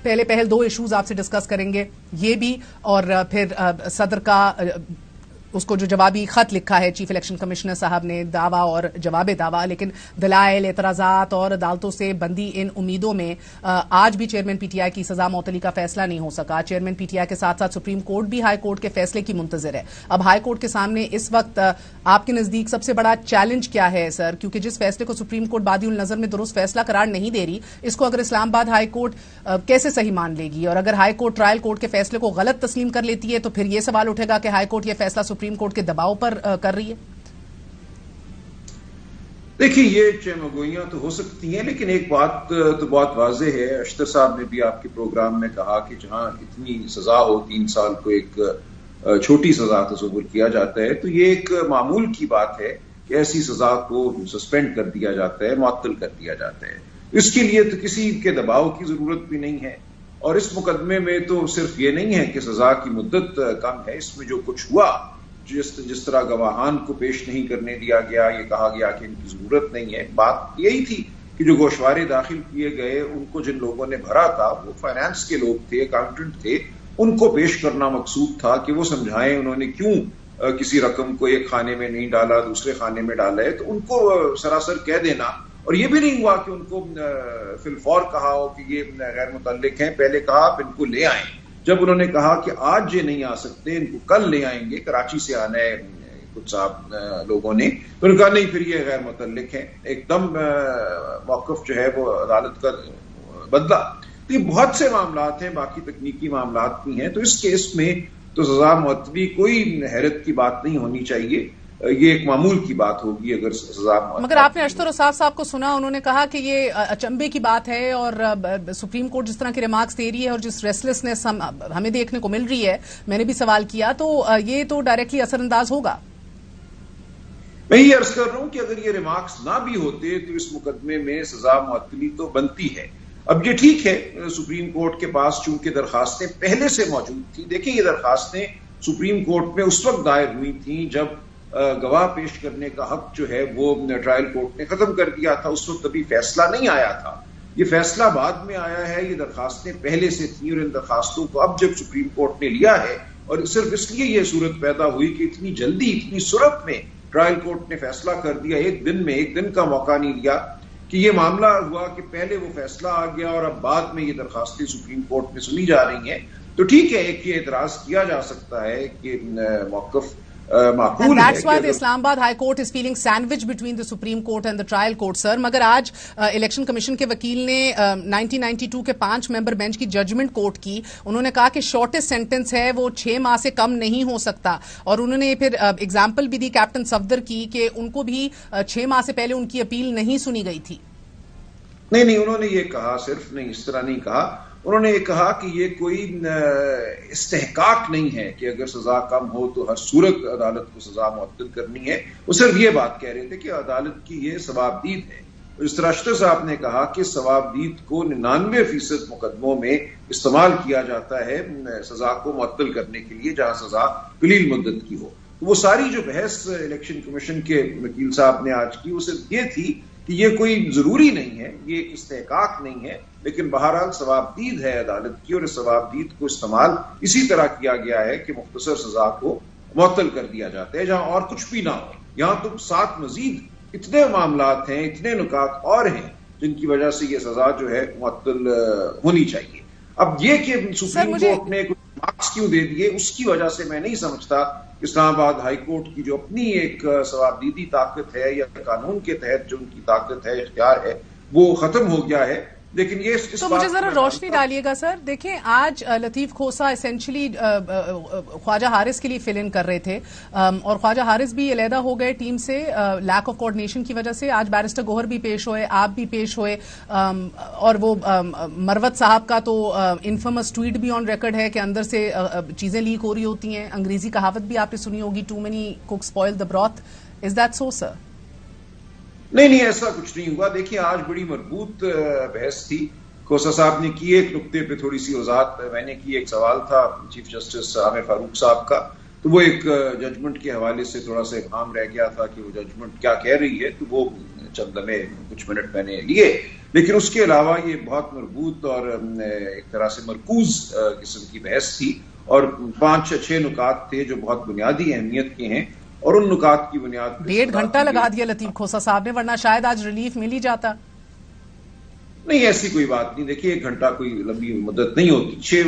पहल 2 इश्यूज आपसे डिस्कस करेंगे, ये भी, और फिर सदर का उसको जो जवाबी खत लिखा है चीफ इलेक्शन कमिश्नर साहब ने, दावा और जवाब दावा, लेकिन दलाइल, एतराजात और अदालतों से बंदी इन उम्मीदों में आज भी चेयरमैन पीटीआई की सजा मौतली का फैसला नहीं हो सका। चेयरमैन पीटीआई के साथ साथ सुप्रीम कोर्ट भी हाई कोर्ट के फैसले की मुंतजिर है। अब हाई कोर्ट के सामने इस वक्त आपके नजदीक सबसे बड़ा चैलेंज क्या है सर? क्योंकि जिस फैसले को सुप्रीम कोर्ट बादी नजर में दुरुस्त फैसला करार नहीं दे रही, इसको अगर इस्लामाबाद हाई कोर्ट कैसे सही मान लेगी? और अगर हाई कोर्ट ट्रायल कोर्ट के फैसले को गलत तस्लीम कर लेती है तो फिर यह सवाल उठेगा कि हाई कोर्ट यह फैसला सुप्रीम कोर्ट के दबाव पर कर रही है। देखिए, ये चमगोइयां तो हो सकती हैं, लेकिन एक बात तो बहुत वाज़ेह है। अख्तर साहब ने भी आपके प्रोग्राम में कहा कि जहां इतनी सजा हो, 3 साल को एक छोटी सजा तस्वुर किया जाता है, तो ये एक मामूल की बात है कि ऐसी सजा को सस्पेंड कर दिया जाता है, मुअत्तल कर दिया जाता है। इसके लिए तो किसी के दबाव की जरूरत भी नहीं है। और इस मुकदमे में तो सिर्फ ये नहीं है कि सजा की मुद्दत कम है, इसमें जो कुछ हुआ, जिस तरह गवाहान को पेश नहीं करने दिया गया, ये कहा गया कि इनकी जरूरत नहीं है। बात यही थी कि जो गोशवारे दाखिल किए गए, उनको जिन लोगों ने भरा था वो फाइनेंस के लोग थे, अकाउंटेंट थे, उनको पेश करना मकसूद था कि वो समझाएं उन्होंने क्यों किसी रकम को एक खाने में नहीं डाला, दूसरे खाने में डाला है। तो उनको सरासर कह देना, और ये भी नहीं हुआ कि उनको फिलफौर कहा हो कि ये गैर मुतल्लिक हैं। पहले कहा आप इनको ले आए। जब उन्होंने कहा कि आज ये नहीं आ सकते, इनको कल ले आएंगे, कराची से आना है कुछ साहब लोगों ने, तो उन्होंने कहा नहीं, फिर ये गैर मुतल्लिक है। एकदम मौक़िफ़ जो है वो अदालत का बदला। तो ये बहुत से मामलात हैं, बाकी तकनीकी मामलात भी हैं। तो इस केस में तो सजा मुअत्तली कोई हैरत की बात नहीं होनी चाहिए, ये एक मामूल की बात होगी अगर सजा। मगर आपने अख्तर साहब को सुना, उन्होंने कहा कि ये अचंभे की बात है, और सुप्रीम कोर्ट जिस तरह के रिमार्क्स दे रही है और जिस रेस्टलेसनेस हमें देखने को मिल रही है, मैंने भी सवाल किया, तो ये तो डायरेक्टली असरअंदाज होगा। मैं ये अर्ज कर रहा हूं कि अगर ये रिमार्क्स ना भी होते तो इस मुकदमे में सजा मुअत्तली तो बनती है। अब ये ठीक है, सुप्रीम कोर्ट के पास चूंकि दरखास्तें पहले से मौजूद थी। देखिए, ये दरखास्तें सुप्रीम कोर्ट में उस वक्त दायर हुई थी जब गवाह पेश करने का हक जो है वो ट्रायल कोर्ट ने खत्म कर दिया था। उस वक्त अभी फैसला नहीं आया था, ये फैसला बाद में आया है। ये दरखास्तें पहले से थी और इन दरखास्तों को अब जब सुप्रीम कोर्ट ने लिया है, और सिर्फ इसलिए ये सूरत पैदा हुई कि इतनी जल्दी, इतनी सूरत में ट्रायल कोर्ट ने फैसला कर दिया, एक दिन में, एक दिन का मौका नहीं लिया, कि ये मामला हुआ कि पहले वो फैसला आ गया और अब बाद में ये दरखास्तें सुप्रीम कोर्ट में सुनी जा रही हैं। तो ठीक है, एक ये एतराज किया जा सकता है कि मौक़िफ़ And that's why the Islamabad High Court is feeling sandwiched between the Supreme Court and the trial court, sir. मगर आज इलेक्शन कमीशन के वकील ने 1992 के 5 मेंबर बेंच की जजमेंट कोर्ट की। उन्होंने कहा कि शॉर्टेस्ट सेंटेंस है वो 6 माह से कम नहीं हो सकता, और उन्होंने फिर एग्जाम्पल भी दी कैप्टन सफदर की कि उनको भी 6 माह से पहले उनकी अपील नहीं सुनी गई थी। नहीं, उन्होंने ये कहा, सिर्फ नहीं, इस तरह नहीं कहा। उन्होंने ये कहा कि ये कोई इस्तेहकाक नहीं है कि अगर सजा कम हो तो हर सूरत अदालत को सजा मुअत्तल करनी है। वो सिर्फ ये बात कह रहे थे कि अदालत की ये सवाबदीद है। इस तरह अख्तर साहब ने कहा कि सवाबदीद को 99% मुकदमों में इस्तेमाल किया जाता है सजा को मुअत्तल करने के लिए, जहां सजा कलील मुद्दत की हो। तो वो सारी जो बहस इलेक्शन कमीशन के वकील साहब ने आज की, वो सिर्फ ये थी कि ये कोई जरूरी नहीं है, ये इस्तेहकाक नहीं है, लेकिन बहरहाल सवाबदीद है अदालत की, और इस सवाबदीद को इस्तेमाल इसी तरह किया गया है कि मुख्तसर सजा को मुअत्तल कर दिया जाता है, जहां और कुछ भी ना हो। यहां तो साथ मजीद इतने मामलात हैं, इतने नुकात और हैं जिनकी वजह से ये सजा जो है मुअत्तल होनी चाहिए। अब ये कि सुप्रीम कोर्ट ने कुछ मार्क्स क्यों दे दिए, उसकी वजह से मैं नहीं समझता इस्लामाबाद हाई कोर्ट की जो अपनी एक सवाबदीदी ताकत है या कानून के तहत जो उनकी ताकत है, इख्तियार है, वो खत्म हो गया है। लेकिन ये तो मुझे जरा रोशनी डालिएगा सर। देखें, आज लतीफ खोसा एसेंशली ख्वाजा हारिस के लिए फिल इन कर रहे थे, और ख्वाजा हारिस भी अलहदा हो गए टीम से लैक ऑफ कोऑर्डिनेशन की वजह से। आज बैरिस्टर गोहर भी पेश हुए, आप भी पेश हुए, और वो मरवत साहब का तो इन्फेमस ट्वीट भी ऑन रिकॉर्ड है कि अंदर से चीजें लीक हो रही होती हैं। अंग्रेजी कहावत भी आपने सुनी होगी, too many cook spoil the broth. Is that so sir? नहीं, ऐसा कुछ नहीं हुआ। देखिए, आज बड़ी मजबूत बहस थी। खोसा साहब ने की एक नुक्ते पे थोड़ी सी वजाहत मैंने की। एक सवाल था चीफ जस्टिस आमिर फारूक साहब का, तो वो एक जजमेंट के हवाले से थोड़ा सा इब्हाम रह गया था कि वो जजमेंट क्या कह रही है, तो वो चंद लम्हे कुछ मिनट मैंने लिए, लेकिन उसके अलावा ये बहुत मरबूत और एक तरह से मरकूज किस्म की बहस थी और 5-6 नुकात थे जो बहुत बुनियादी अहमियत के हैं और उन नुकात की बुनियाद पर 1.5 घंटा लगा दिया लतीफ खोसा साहब ने, वरना शायद आज रिलीफ मिल ही जाता। नहीं, ऐसी कोई बात नहीं। देखिए 1 घंटा कोई लंबी मुद्दत नहीं होती, 6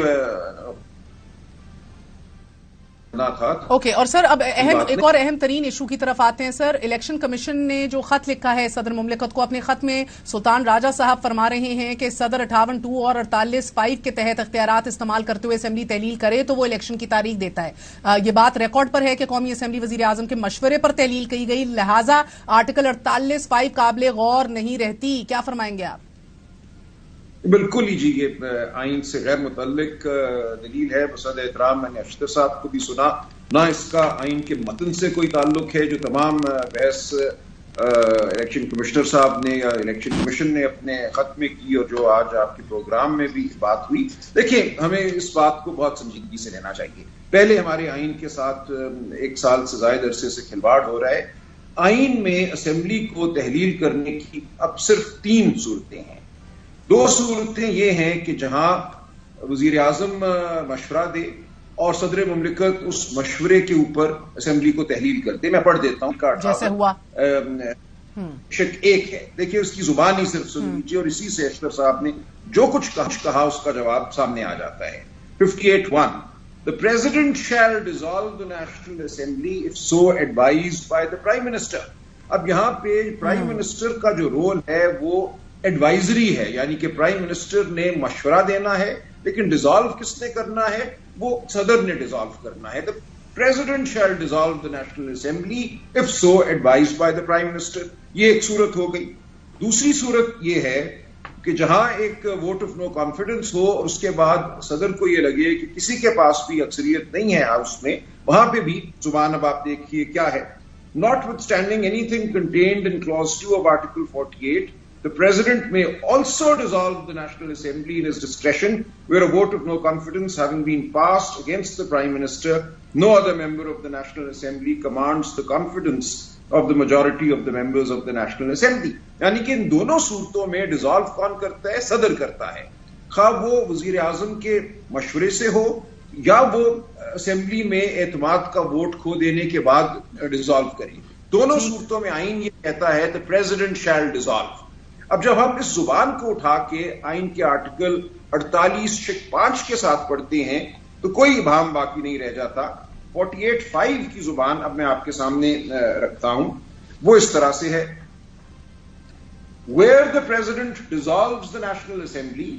था। ओके, और सर अब एक और अहम तरीन इशू की तरफ आते हैं सर। इलेक्शन कमीशन ने जो खत लिखा है सदर मुमलिकत को, अपने खत में सुल्तान राजा साहब फरमा रहे हैं कि सदर 58(2) और 48(5) के तहत इख्तियारात इस्तेमाल करते हुए असेंबली तहलील करे तो वो इलेक्शन की तारीख देता है। ये बात रिकॉर्ड पर है कि कौमी असेंबली वजीर आजम के मशवरे पर तहलील की गई, लिहाजा आर्टिकल 48(5) काबिल गौर नहीं रहती। क्या फरमाएंगे आप? बिल्कुल ही जी, ये आइन से गैर मुतल्लिक दलील है। बसद एहतराम मैंने अशतर साहब को भी सुना, ना इसका आइन के मतन से कोई ताल्लुक है। जो तमाम बहस इलेक्शन कमिश्नर साहब ने या इलेक्शन कमीशन ने अपने खत में की और जो आज आपके प्रोग्राम में भी बात हुई, देखिए हमें इस बात को बहुत संजीदगी से लेना चाहिए। पहले हमारे आइन के साथ 1 साल से ज्यादा अरसे से खिलवाड़ हो रहा है। आइन में असेंबली को तहलील करने की अब सिर्फ 3 सूरतें हैं। 2 सूरतें ये हैं कि जहां वजीर आजम मशवरा दे और सदर मुमलिकत उस मशवरे के ऊपर असेंबली को तहलील करते। मैं पढ़ देता हूँ, जैसे हुआ शक 1 है। देखिए उसकी जुबान ही सिर्फ सुन लीजिए और इसी से अशतर साहब ने जो कुछ कहा उसका जवाब सामने आ जाता है। 58(1) The President shall dissolve the National Assembly if so advised by the Prime Minister। अब यहाँ पे प्राइम मिनिस्टर का जो रोल है वो एडवाइजरी है, यानी कि प्राइम मिनिस्टर ने मशवरा देना है, लेकिन डिसॉल्व किसने करना है? वो सदर ने डिसॉल्व करना है। The president shell dissolve the national assembly if so advised by the prime minister. ये एक सूरत हो गई। दूसरी सूरत ये है कि जहां एक वोट ऑफ नो कॉन्फिडेंस हो और उसके बाद सदर को ये लगे कि किसी के पास भी अक्सरियत नहीं है हाउस में, वहां पे भी जुबान अब आप देखिए क्या है। Notwithstanding anything contained in clause 2 of Article 48, the President may also dissolve the National Assembly in his discretion where a vote of no confidence having been passed against the Prime Minister, no other member of the National Assembly commands the confidence of the majority of the members of the National Assembly। यानी कि इन दोनों सूरतों में dissolve कौन करता है? सदर करता है, खा वो वजीर आजम के मशवरे से हो या वो असेंबली में एतमाद का वोट खो देने के बाद डिसॉल्व करे। दोनों सूरतों में आइन ये कहता है द प्रेसिडेंट शैल डिसॉल्व। अब जब हम इस जुबान को उठा के आइन के आर्टिकल 48(5) के साथ पढ़ते हैं तो कोई इबाम बाकी नहीं रह जाता। 48(5) की जुबान अब मैं आपके सामने रखता हूं, वो इस तरह से है। Where the President dissolves the National Assembly,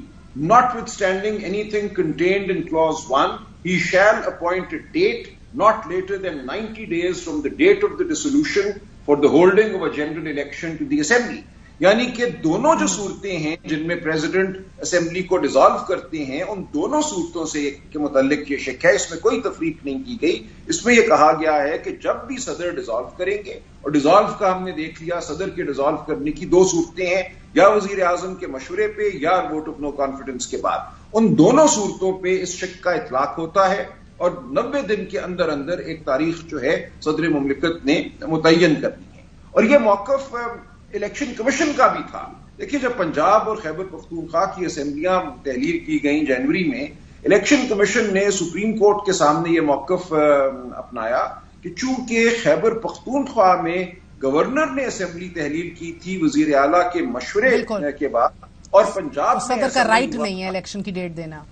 notwithstanding anything contained in clause 1, he shall appoint a date not later than 90 days from the date of the dissolution for the holding of a general election to the Assembly। यानी कि दोनों जो सूरतें हैं जिनमें president assembly को dissolve करते हैं, उन दोनों सूरतों से के मुताल्लिक ये शक है, इसमें कोई तफरीक नहीं की गई। इसमें यह कहा गया है कि जब भी सदर डिसॉल्व करेंगे, और डिसॉल्व का हमने देख लिया सदर के डिसॉल्व करने की 2 सूरतें हैं, या वजीर आजम के मशवरे पे या वोट ऑफ नो कॉन्फिडेंस के बाद। उन दोनों सूरतों पे इस शक का इतलाक होता है और 90 दिन के अंदर अंदर एक तारीख जो है सदर मुमलिकत ने मुतय्यन करनी है। और यह मौकफ इलेक्शन कमीशन का भी था। देखिए जब पंजाब और खैबर पख्तूनख्वा की असेंबलियां तहलील की गई जनवरी में, इलेक्शन कमीशन ने सुप्रीम कोर्ट के सामने यह मौकफ अपनाया कि चूंकि खैबर पख्तूनख्वा में गवर्नर ने असेंबली तहलील की थी वजीर आला के मशवरे के बाद, और पंजाब सदर का राइट नहीं है इलेक्शन की डेट देना।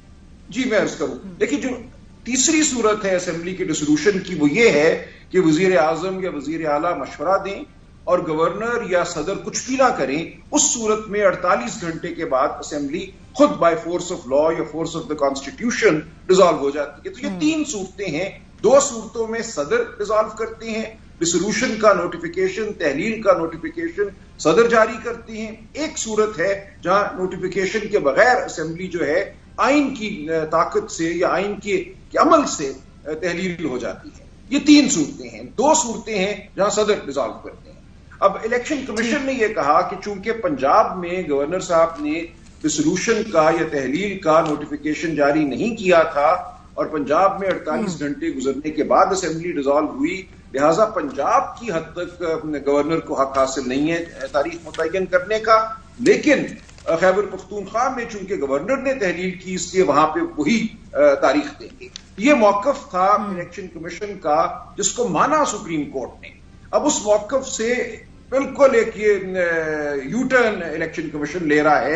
जी मैं अर्ज करूं, देखिए जो तीसरी सूरत है असेंबली के डिसोल्यूशन की, वो ये है कि वजीर आजम या वजीर आला मशवरा दें और गवर्नर या सदर कुछ भी ना करें। उस सूरत में 48 घंटे के बाद असेंबली खुद बाय फोर्स ऑफ लॉ या force of the constitution dissolve हो जाती है। तो ये 3 सूरतें हैं। 2 सूरतों में सदर डिसॉल्व करते हैं, डिसोल्यूशन का नोटिफिकेशन, तहलील का नोटिफिकेशन सदर जारी करते हैं। एक सूरत है जहां नोटिफिकेशन के बगैर असेंबली जो है आइन की ताकत से या आइन के अमल से तहलील हो जाती है। ये 3 सूरतें हैं। 2 सूरतें हैं जहां सदर डिसॉल्व करते हैं। अब इलेक्शन कमीशन ने यह कहा कि चूंकि पंजाब में गवर्नर साहब ने डिसोल्यूशन का या तहलील का नोटिफिकेशन जारी नहीं किया था और पंजाब में 48 घंटे गुजरने के बाद असेंबली डिसॉल्व हुई, लिहाजा पंजाब की हद तक गवर्नर को हक हासिल नहीं है तारीख मुतय्यन करने का, लेकिन खैबर पख्तूनख्वा में चूंकि गवर्नर ने तहरीर की, इसलिए वहां पे वही तारीख देंगे। ये मौकफ था इलेक्शन कमीशन का जिसको माना सुप्रीम कोर्ट ने। अब उस मौकफ से बिल्कुल एक ये यू टर्न इलेक्शन कमीशन ले रहा है